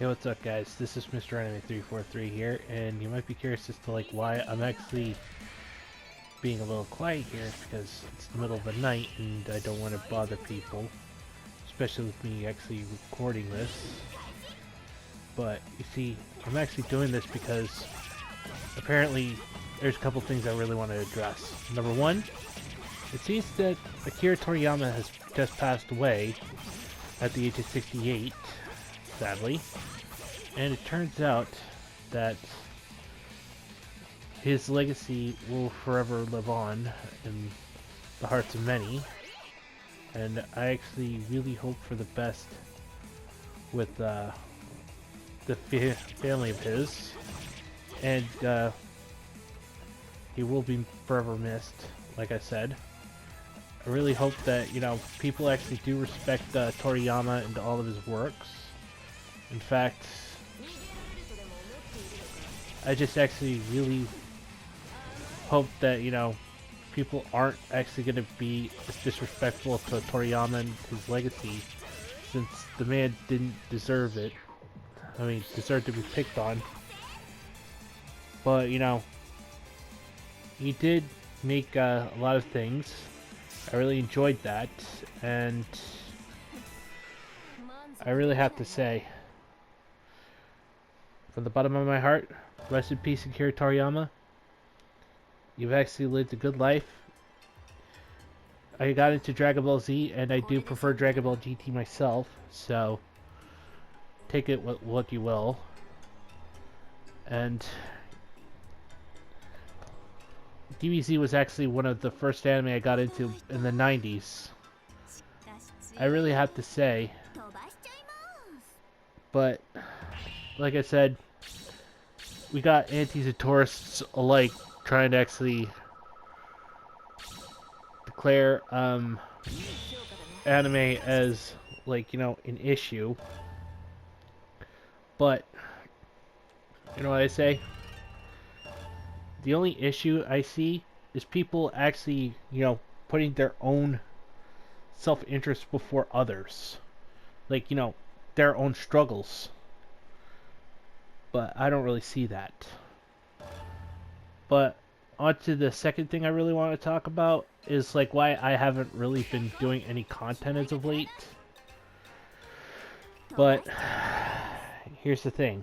Hey, what's up, guys? This is Mr. Anime 343 here, and you might be curious as to why I'm actually being a little quiet here, because it's the middle of the night and I don't want to bother people, especially with me actually recording this. But you see, I'm actually doing this because apparently there's a couple things I really want to address. Number one, it seems that Akira Toriyama has just passed away at the age of 68, sadly. And it turns out that his legacy will forever live on in the hearts of many. And I actually really hope for the best with the family of his. And he will be forever missed, like I said. I really hope that, you know, people actually do respect Toriyama and all of his works. In fact, I just actually really hope that, you know, people aren't actually going to be as disrespectful to Toriyama and his legacy, since the man didn't deserve it. I mean, deserved to be picked on. But, you know, he did make a lot of things. I really enjoyed that, and I really have to say, from the bottom of my heart, rest in peace, Akira Toriyama. You've actually lived a good life. I got into Dragon Ball Z, and I do prefer Dragon Ball GT myself, so take it what you will. And DBZ was actually one of the first anime I got into in the 90s. I really have to say. But, like I said, we got antis and tourists alike trying to actually declare anime as, like, you know, an issue. But, you know what I say? The only issue I see is people actually, you know, putting their own self-interest before others. Like, you know, their own struggles. But I don't really see that. But on to the second thing I really want to talk about is, like, why I haven't really been doing any content as of late. But here's the thing.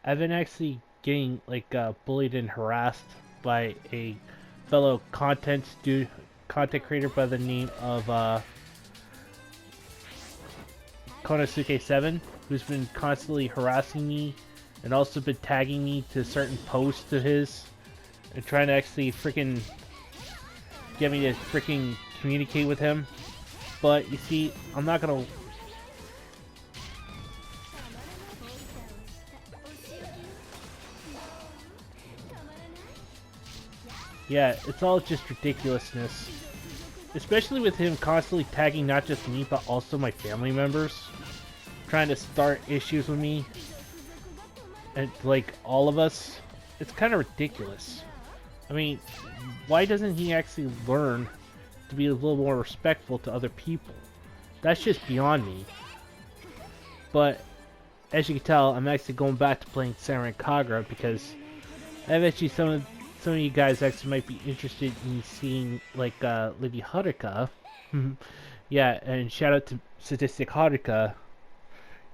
I've been actually getting, like, bullied and harassed by a fellow content creator by the name of Konosuke7, who's been constantly harassing me and also been tagging me to certain posts of his and trying to actually freaking get me to freaking communicate with him. But you see, I'm not gonna. Yeah, it's all just ridiculousness. Especially with him constantly tagging not just me, but also my family members. Trying to start issues with me. And, like, all of us. It's kind of ridiculous. I mean, why doesn't he actually learn to be a little more respectful to other people? That's just beyond me. But, as you can tell, I'm actually going back to playing Samurai Kagura because I bet you some of you guys actually might be interested in seeing, like, Lady Haruka. Yeah, and shout out to Sadistic Haruka,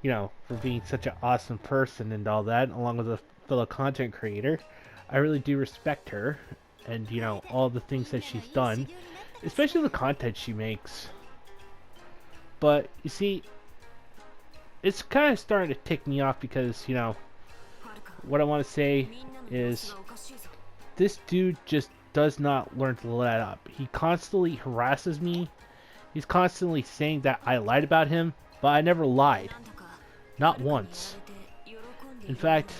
you know, for being such an awesome person and all that, along with a fellow content creator. I really do respect her, and, you know, all the things that she's done, especially the content she makes. But, you see, it's kind of starting to tick me off because, you know, what I want to say is, this dude just does not learn to let up. He constantly harasses me. He's constantly saying that I lied about him, but I never lied. Not once. In fact,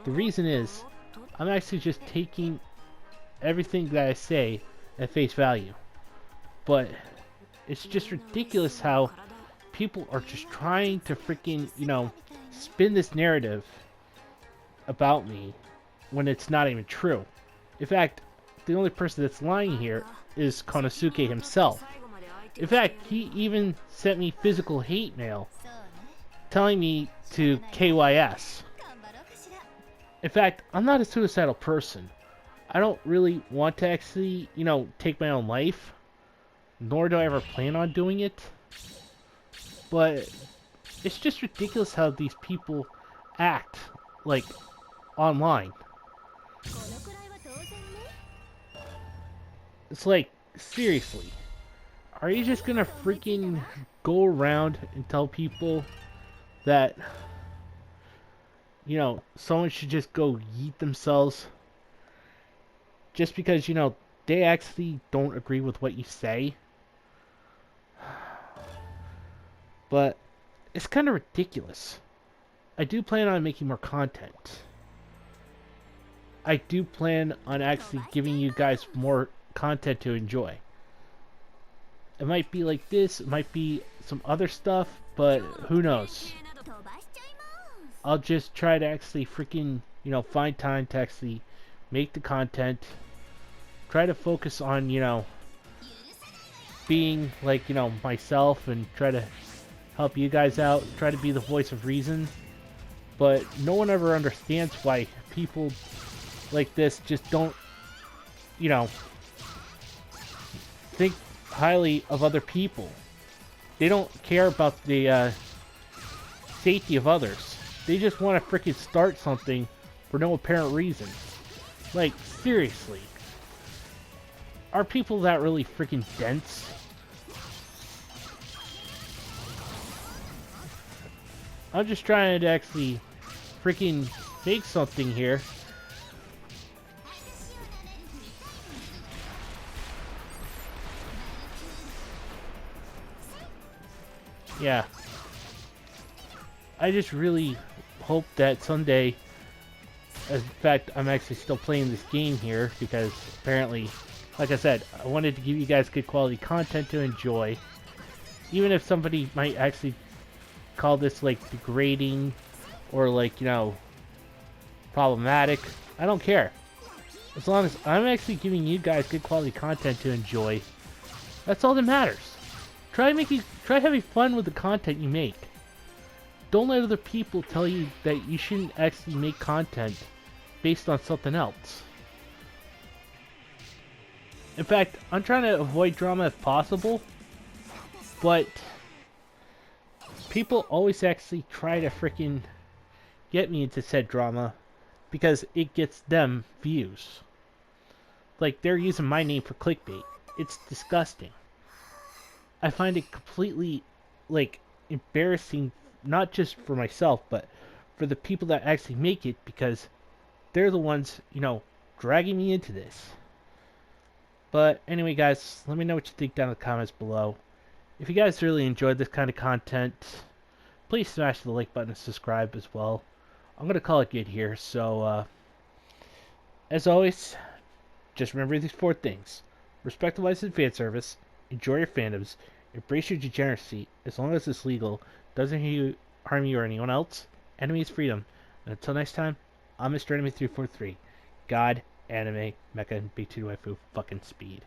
the reason is, I'm actually just taking everything that I say at face value. But it's just ridiculous how people are just trying to freaking, you know, spin this narrative about me when it's not even true. In fact, the only person that's lying here is Konosuke himself. In fact, he even sent me physical hate mail telling me to KYS. In fact, I'm not a suicidal person. I don't really want to actually, take my own life. Nor do I ever plan on doing it. But it's just ridiculous how these people act, like, online. It's like, seriously. Are you just gonna freaking go around and tell people that, someone should just go yeet themselves just because, they actually don't agree with what you say? But it's kind of ridiculous. I do plan on making more content. I do plan on actually giving you guys more content to enjoy. It might be like this, it might be some other stuff, but who knows? I'll just try to actually freaking, find time to actually make the content. Try to focus on, being like, myself and try to help you guys out. Try to be the voice of reason. But no one ever understands why people like this just don't, think highly of other people. They don't care about the safety of others. They just want to freaking start something for no apparent reason. Like, seriously. Are people that really freaking dense? I'm just trying to actually freaking make something here. Yeah. I just really hope that someday, in fact, I'm actually still playing this game here because apparently, like I said, I wanted to give you guys good quality content to enjoy. Even if somebody might actually call this like degrading or like, problematic, I don't care. As long as I'm actually giving you guys good quality content to enjoy, that's all that matters. Try having fun with the content you make. Don't let other people tell you that you shouldn't actually make content based on something else. In fact, I'm trying to avoid drama if possible, but people always actually try to freaking get me into said drama because it gets them views. Like, they're using my name for clickbait. It's disgusting. I find it completely, like, embarrassing, not just for myself, but for the people that actually make it, because they're the ones, dragging me into this. But anyway, guys, let me know what you think down in the comments below. If you guys really enjoyed this kind of content, please smash the like button and subscribe as well. I'm going to call it good here, so, as always, just remember these 4 things. Respect the licensed fan service, enjoy your fandoms, embrace your degeneracy, as long as it's legal, doesn't harm you or anyone else. Enemy is freedom. And until next time, I'm Mr. Enemy 343. God, anime, mecha, and B2 waifu fucking speed.